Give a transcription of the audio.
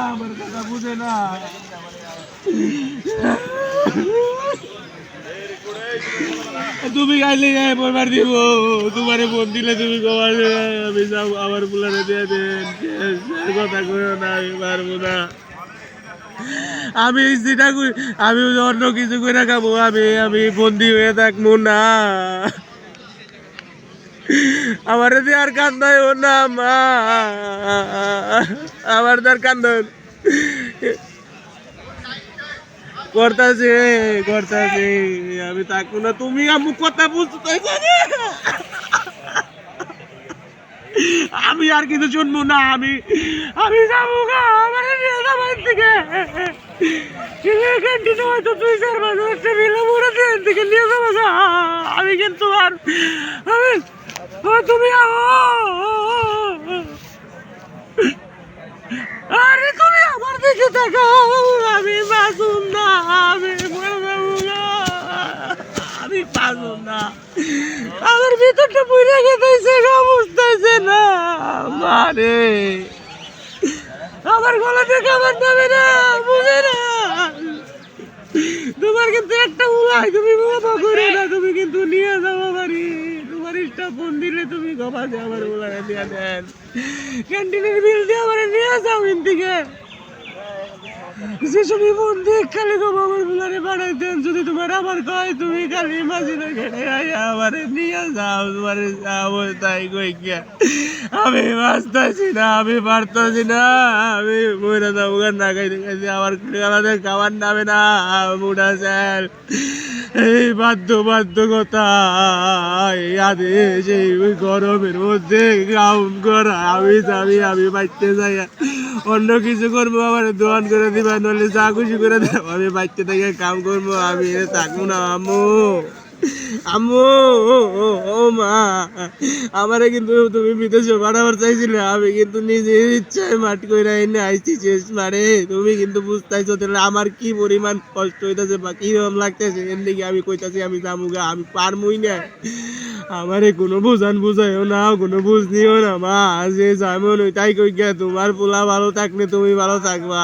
আমার কথা বুঝে না। তুমি গাইলে গায়ে পড়বার দিব, তোমারে ফোন দিলে তুমি কবার আমি যাও আমার বুলারে দিয়ে দেন। কথা কইও না, আমি পারবো না। আমি যেটা আমি অন্য কিছু করে খাবো, আমি বন্দি হয়ে থাকবো না। আমার আর কান্দায় না মা, আমার তার কান্দন করতেছে করতেছে, আমি থাকবো না। তুমি আমু কথা বুঝতেছ না, আমি আর কিছু শুনবো না। আমি যাবো গা, আমার নিয়ে যাবো থেকে ক্যান্টিনে হয়তো 2-4 মাস একটা মিলে মুড়ে থেকে নিয়ে যাবো গা। আমি কিন্তু আর আমি তুমি আরে তুমি আমার দিকে তাকাও, আমি বাঁচুন না, আমি মরে যাবো গা, আমি বাঁচুন না। আমার ভিতরটা পুড়ে গেছে গা, বুঝতেছে না মারে, আমার গলাতে খাবার দেবে না, বুঝে না। তোমার কিন্তু একটা উলাই, তুমি বাবা করে না, তুমি কিন্তু নিয়ে যাও বাড়ি। তোমার ইচ্ছা ফোন দিলে তুমি গবা দিয়ে আমার উলারে দিয়ে দেন, ক্যান্টিনের বিল দিয়ে আমার নিয়ে যাও ইন্দিকে। যে তুমি ফোন দিয়ে খালি গবা আমার উলারে বাড়াই দেন, যদি তোমার আমার কয় তুমি খালি মাঝিনে ঘেটে আমার নিয়ে যাও, তোমার যাও তাই কই গিয়া। আমি বাঁচতেছি না, আমি পারতেছি না, আমি মরে যাবো না খাইতে খাইতে। আমার গালাতে খাবার নামে না বুড়া স্যার। এই বাধ্যবাধকতা, এই আদেশ, এই গরমের মধ্যে কাম করা, আমি বাঁচতে চাই। অন্য কিছু করবো, আমার দোয়ান করে দিবা, নইলে যা খুশি করে দেবো, আমি বাচ্চা থেকে কাম করবো, আমি থাকবো না। আম্মু আম্মু ও মা, আমারে কিন্তু তুমি বিদেশে পাঠাবার চাইছিলে, আমি কিন্তু নিজের ইচ্ছায় মাটি কইরা এনে আইছি শেষ মারে। তুমি কিন্তু বুঝতেছো তাহলে আমার কি পরিমাণ কষ্ট হইতেছে বা কিরকম লাগতেছে। এর দিকে আমি কইতাছি আমি যামুগা, আমি পারমুই না। আমারে কোনো বুঝাইও না, কোনো বুঝ নিও না মা, যে যেমন তাই কই গিয়া। তোমার পোলা ভালো থাকলে তুমি ভালো থাকবা।